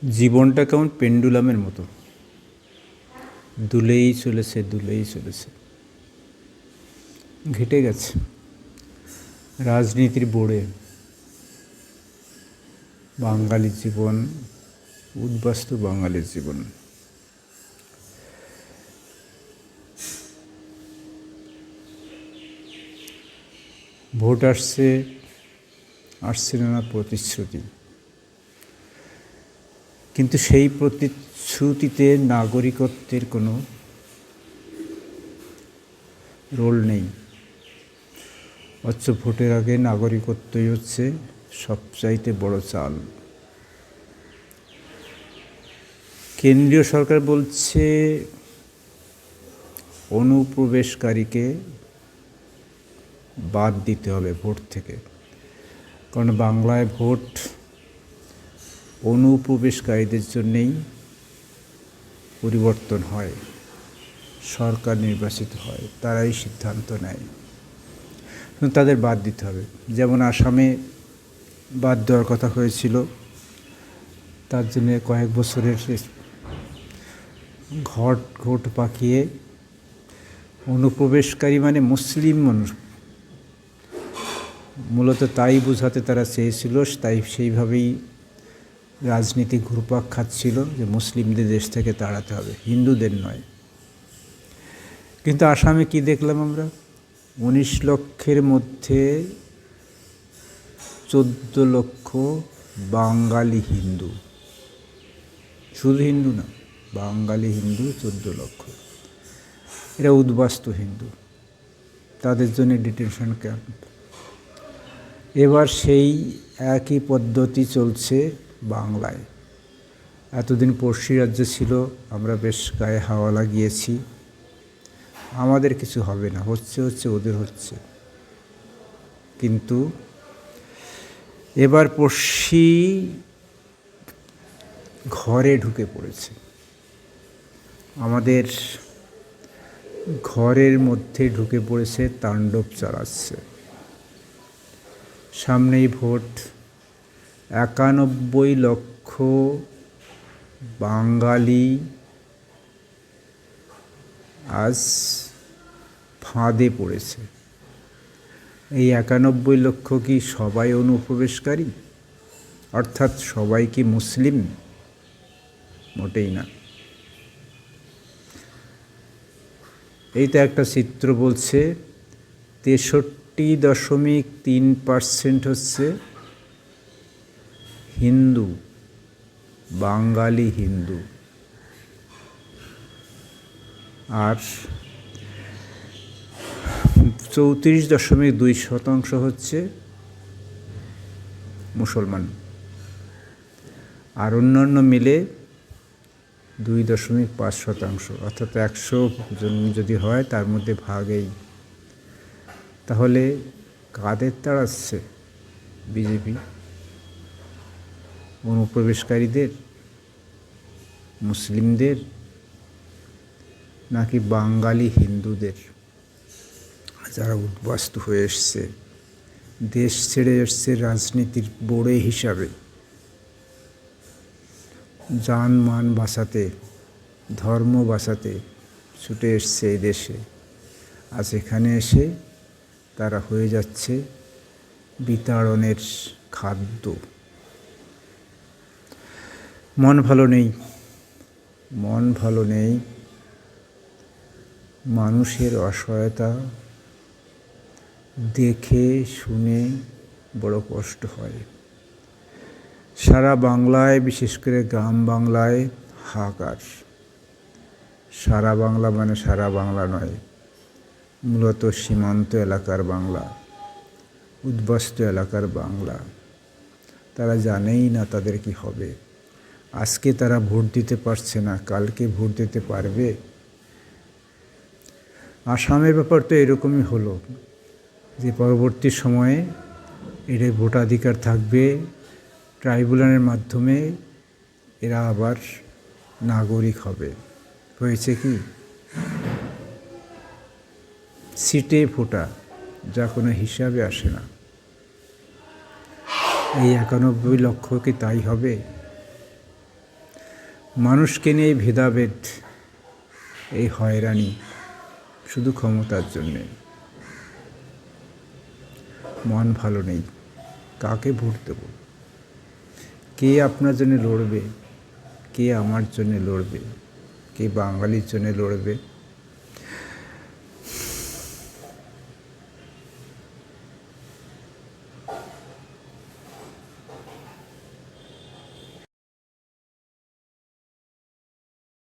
জীবনটা কেমন পেন্ডুলামের মতো দুলেই চলেছে দুলেই চলেছে। ঘেটে গেছে রাজনীতির বোড়ে বাঙালির জীবন, উদ্বাস্তু বাঙালির জীবন। ভোট আসছে না প্রতিশ্রুতি, কিন্তু সেই প্রতিশ্রুতিতে নাগরিকত্বের কোনো রোল নেই। অথচ ভোটের আগে নাগরিকত্বই হচ্ছে সবচাইতে বড় চাল। কেন্দ্রীয় সরকার বলছে অনুপ্রবেশকারীকে বাদ দিতে হবে ভোট থেকে, কারণ বাংলায় ভোট অনুপ্রবেশকারীদের জন্যেই পরিবর্তন হয়, সরকার নির্বাচিত হয়, তারাই সিদ্ধান্ত নেয়, তাদের বাদ দিতে হবে। যেমন আসামে বাদ দেওয়ার কথা হয়েছিল, তার জন্য কয়েক বছরের ঘট পাকিয়ে অনুপ্রবেশকারী মানে মুসলিম মানুষ, মূলত তাই বোঝাতে তারা চেয়েছিল, তাই সেইভাবেই রাজনীতি ঘুরপাক খাচ্ছিল যে মুসলিমদের দেশ থেকে তাড়াতে হবে, হিন্দুদের নয়। কিন্তু আসামে কি দেখলাম আমরা? 19 লক্ষের মধ্যে 14 লক্ষ বাঙালি হিন্দু, শুধু হিন্দু না, বাঙালি হিন্দু 14 লক্ষ। এরা উদ্বাস্তু হিন্দু, তাদের জন্য ডিটেনশন ক্যাম্প। এবার সেই একই পদ্ধতি চলছে বাংলায়। এতদিন পড়শি রাজ্য ছিল, আমরা বেশ গায়ে হাওয়া লাগিয়েছি, আমাদের কিছু হবে না, হচ্ছে ওদের হচ্ছে। কিন্তু এবার পড়শি ঘরে ঢুকে পড়েছে, আমাদের ঘরের মধ্যে ঢুকে পড়েছে, তাণ্ডব চালাচ্ছে। সামনেই ভোট, 91 লক্ষ বাঙালি আজ ফাঁদে পড়েছে। এই 91 লক্ষ কি সবাই অনুপ্রবেশকারী? অর্থাৎ সবাই কি মুসলিম? মোটেই না। এইটা একটা চিত্র বলছে 63.3% হচ্ছে হিন্দু, বাঙালি হিন্দু, আর 34.2% হচ্ছে মুসলমান, আর অন্যান্য মিলে 2.5%। অর্থাৎ 100 জন যদি হয় তার মধ্যে ভাগেই। তাহলে কাদের তাড়াচ্ছে বিজেপি? অনুপ্রবেশকারীদের, মুসলিমদের, নাকি বাঙালি হিন্দুদের, যারা উদ্বাস্তু হয়ে এসছে, দেশ ছেড়ে এসছে রাজনীতির বোড়ে হিসাবে, জান মান বাঁচাতে, ধর্ম বাঁচাতে ছুটে এসছে এই দেশে। আজ এখানে এসে তারা হয়ে যাচ্ছে বিতাড়নের খাদ্য। মন ভালো নেই, মানুষের অসহায়তা দেখে শুনে বড় কষ্ট হয়। সারা বাংলায়, বিশেষ করে গ্রাম বাংলায় হাহাকার। সারা বাংলা মানে সারা বাংলা নয়, মূলত সীমান্ত এলাকার বাংলা, উদ্বাস্তু এলাকার বাংলা। তারা জানেই না তাদের কি হবে। আজকে তারা ভোট দিতে পারছে না, কালকে ভোট দিতে পারবে? আসামের ব্যাপার তো এরকমই হলো, যে পরবর্তী সময়ে এর ভোটাধিকার থাকবে, ট্রাইব্যুনালের মাধ্যমে এরা আবার নাগরিক হবে। হয়েছে কি? সিটে ভোটা, যা কোনো হিসাবে আসে না। এই 91 লক্ষ কি তাই হবে? মানুষকে নিয়ে এই ভেদাভেদ, এই হয়রানি শুধু ক্ষমতার জন্যে। মন ভালো নেই, কাকে ভোট দেব, কে আপনার জন্য লড়বে, কে আমার জন্য লড়বে, কে বাঙালির জন্য লড়বে।